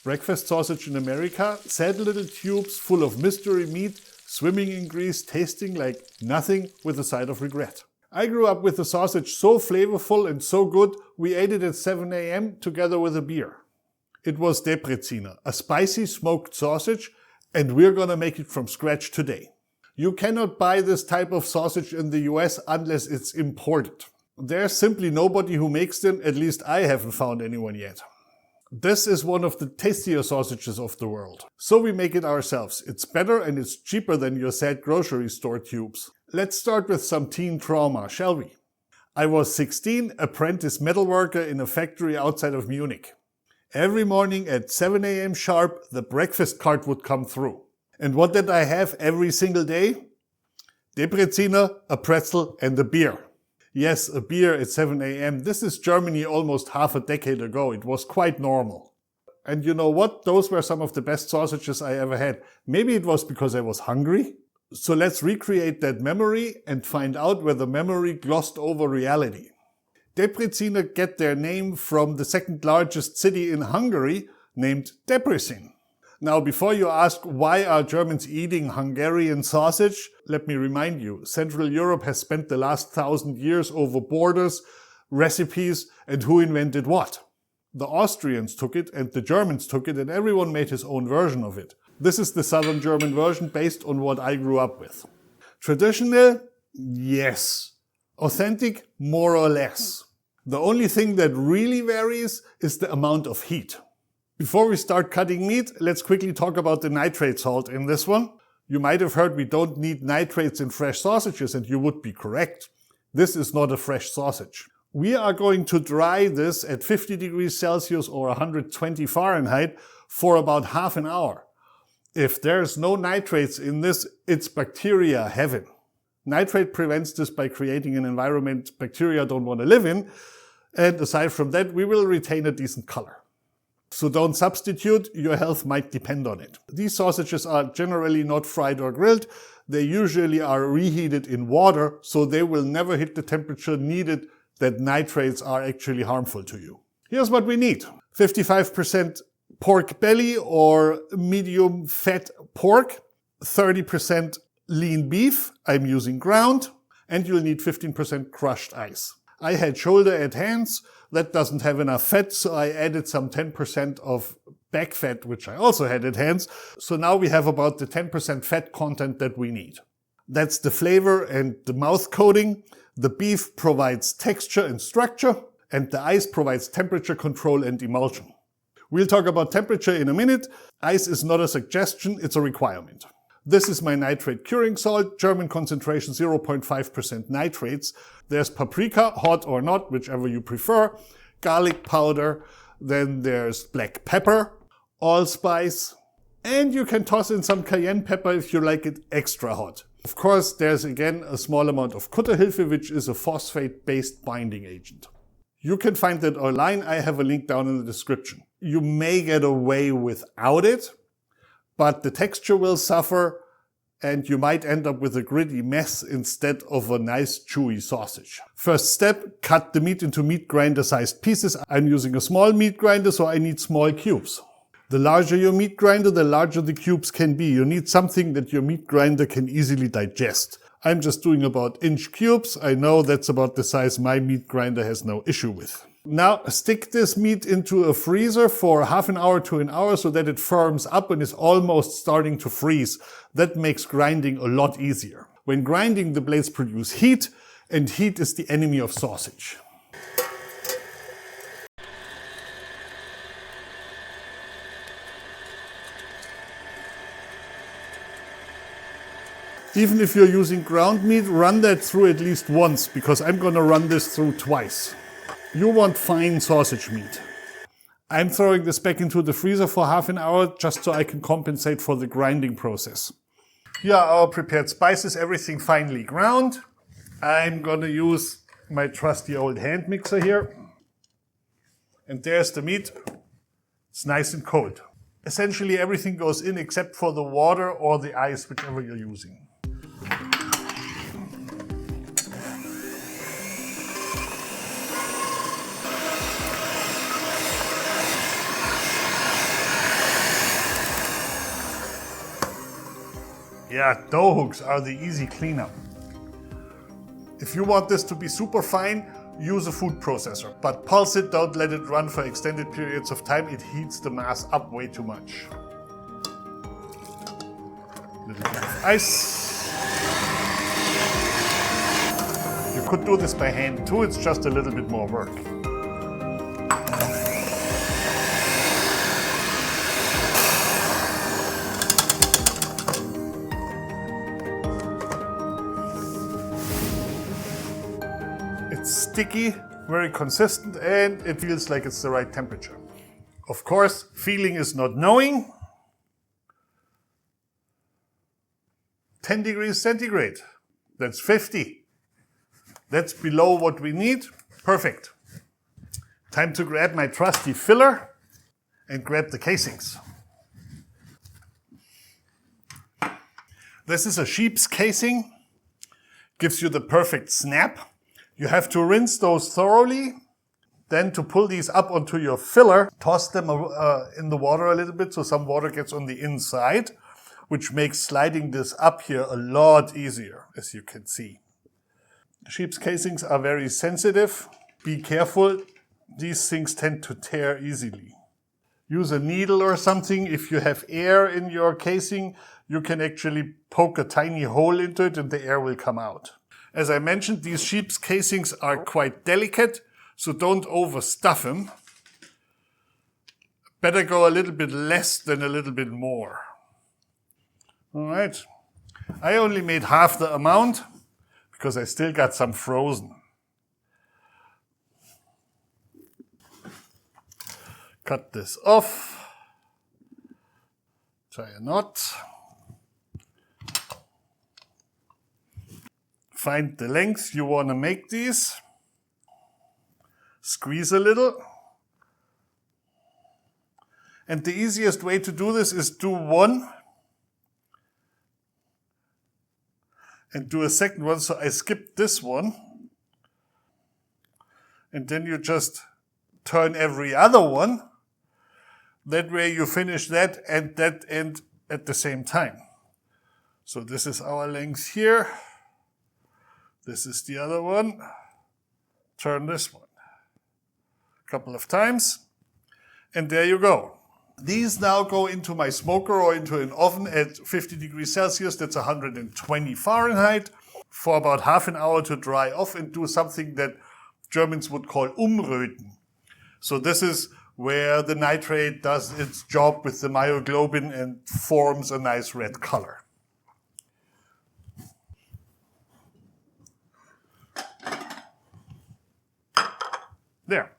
Breakfast sausage in America, sad little tubes full of mystery meat, swimming in grease, tasting like nothing with a side of regret. I grew up with a sausage so flavorful and so good, we ate it at 7 a.m. together with a beer. It was Debreziner, a spicy smoked sausage, and we're gonna make it from scratch today. You cannot buy this type of sausage in the US unless it's imported. There's simply nobody who makes them, at least I haven't found anyone yet. This is one of the tastier sausages of the world. So we make it ourselves. It's better and it's cheaper than your sad grocery store tubes. Let's start with some teen trauma, shall we? I was 16, apprentice metalworker in a factory outside of Munich. Every morning at 7 a.m. sharp, the breakfast cart would come through. And what did I have every single day? Debreziner, a pretzel and a beer. Yes, a beer at 7 a.m. This is Germany almost half a decade ago. It was quite normal. And you know what? Those were some of the best sausages I ever had. Maybe it was because I was hungry. So let's recreate that memory and find out where the memory glossed over reality. Debreziner get their name from the second largest city in Hungary, named Debrecen. Now, before you ask why are Germans eating Hungarian sausage, let me remind you, Central Europe has spent the last 1,000 years over borders, recipes, and who invented what. The Austrians took it and the Germans took it and everyone made his own version of it. This is the Southern German version based on what I grew up with. Traditional? Yes. Authentic? More or less. The only thing that really varies is the amount of heat. Before we start cutting meat, let's quickly talk about the nitrate salt in this one. You might have heard we don't need nitrates in fresh sausages, and you would be correct. This is not a fresh sausage. We are going to dry this at 50 degrees Celsius or 120 Fahrenheit for about half an hour. If there's no nitrates in this, it's bacteria heaven. Nitrate prevents this by creating an environment bacteria don't want to live in, and aside from that, we will retain a decent color. So don't substitute, your health might depend on it. These sausages are generally not fried or grilled. They usually are reheated in water, so they will never hit the temperature needed that nitrates are actually harmful to you. Here's what we need. 55% pork belly or medium fat pork, 30% lean beef, I'm using ground, and you'll need 15% crushed ice. I had shoulder at hands. That doesn't have enough fat, so I added some 10% of back fat, which I also had at hands. So now we have about the 10% fat content that we need. That's the flavor and the mouth coating. The beef provides texture and structure, and the ice provides temperature control and emulsion. We'll talk about temperature in a minute. Ice is not a suggestion, it's a requirement. This is my nitrate curing salt, German concentration 0.5% nitrates. There's paprika, hot or not, whichever you prefer, garlic powder, then there's black pepper, allspice, and you can toss in some cayenne pepper if you like it extra hot. Of course, there's again a small amount of Kutterhilfe, which is a phosphate-based binding agent. You can find that online, I have a link down in the description. You may get away without it, but the texture will suffer and you might end up with a gritty mess instead of a nice chewy sausage. First step, cut the meat into meat grinder sized pieces. I'm using a small meat grinder, so I need small cubes. The larger your meat grinder, the larger the cubes can be. You need something that your meat grinder can easily digest. I'm just doing about inch cubes. I know that's about the size my meat grinder has no issue with. Now stick this meat into a freezer for half an hour to an hour so that it firms up and is almost starting to freeze. That makes grinding a lot easier. When grinding, the blades produce heat, and heat is the enemy of sausage. Even if you're using ground meat, run that through at least once, because I'm gonna run this through twice. You want fine sausage meat. I'm throwing this back into the freezer for half an hour just so I can compensate for the grinding process. Here are our prepared spices, everything finely ground. I'm gonna use my trusty old hand mixer here. And there's the meat. It's nice and cold. Essentially everything goes in except for the water or the ice, whichever you're using. Yeah, dough hooks are the easy cleanup. If you want this to be super fine, use a food processor, but pulse it, don't let it run for extended periods of time. It heats the mass up way too much. Little bit of ice. You could do this by hand too, it's just a little bit more work. It's sticky, very consistent, and it feels like it's the right temperature. Of course, feeling is not knowing. 10 degrees centigrade, that's 50. That's below what we need, perfect. Time to grab my trusty filler and grab the casings. This is a sheep's casing, gives you the perfect snap. You have to rinse those thoroughly. Then to pull these up onto your filler, toss them in the water a little bit so some water gets on the inside, which makes sliding this up here a lot easier, as you can see. Sheep's casings are very sensitive. Be careful, these things tend to tear easily. Use a needle or something. If you have air in your casing, you can actually poke a tiny hole into it and the air will come out. As I mentioned, these sheep's casings are quite delicate, so don't overstuff them. Better go a little bit less than a little bit more. All right, I only made half the amount because I still got some frozen. Cut this off, tie a knot. Find the length you want to make these. Squeeze a little. And the easiest way to do this is do one and do a second one. So I skipped this one. And then you just turn every other one. That way you finish that and that end at the same time. So this is our length here. This is the other one. Turn this one a couple of times, and there you go. These now go into my smoker or into an oven at 50 degrees Celsius, that's 120 Fahrenheit, for about half an hour to dry off and do something that Germans would call umröten. So this is where the nitrate does its job with the myoglobin and forms a nice red color. There.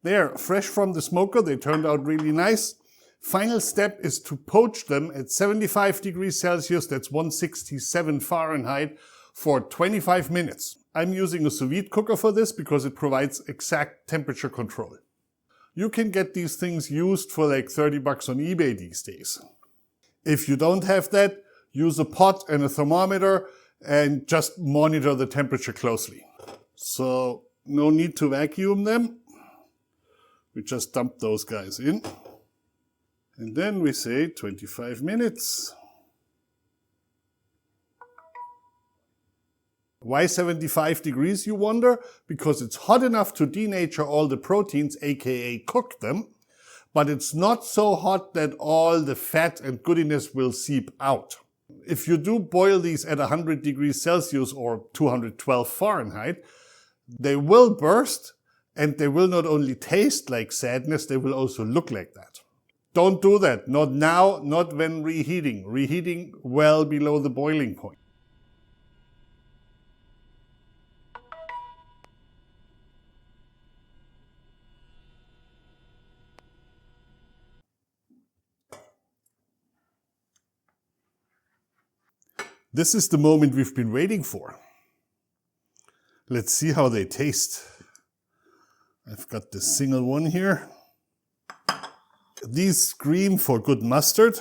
They're fresh from the smoker, they turned out really nice. Final step is to poach them at 75 degrees Celsius, that's 167 Fahrenheit, for 25 minutes. I'm using a sous vide cooker for this because it provides exact temperature control. You can get these things used for like 30 bucks on eBay these days. If you don't have that, use a pot and a thermometer and just monitor the temperature closely. So no need to vacuum them. We just dump those guys in. And then we say 25 minutes. Why 75 degrees, you wonder? Because it's hot enough to denature all the proteins, aka cook them, but it's not so hot that all the fat and goodiness will seep out. If you do boil these at 100 degrees Celsius or 212 Fahrenheit, they will burst and they will not only taste like sadness, they will also look like that. Don't do that. Not now, not when reheating. Reheating well below the boiling point. This is the moment we've been waiting for. Let's see how they taste. I've got this single one here. These scream for good mustard.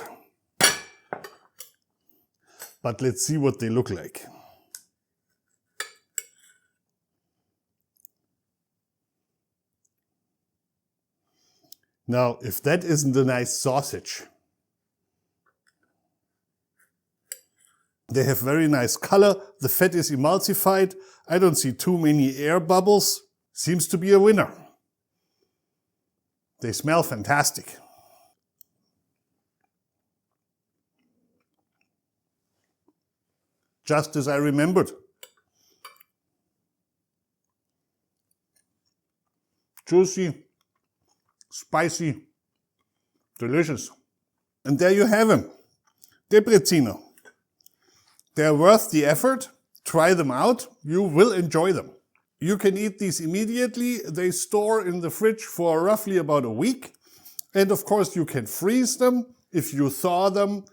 But let's see what they look like. Now, if that isn't a nice sausage. They have very nice color. The fat is emulsified. I don't see too many air bubbles. Seems to be a winner. They smell fantastic. Just as I remembered. Juicy, spicy, delicious. And there you have them. Debreziner. They're worth the effort. Try them out. You will enjoy them. You can eat these immediately. They store in the fridge for roughly about a week. And of course you can freeze them. If you thaw them,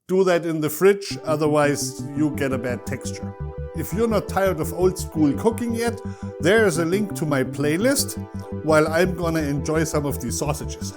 do that in the fridge. Otherwise you get a bad texture. If you're not tired of old school cooking yet, there is a link to my playlist while I'm gonna enjoy some of these sausages.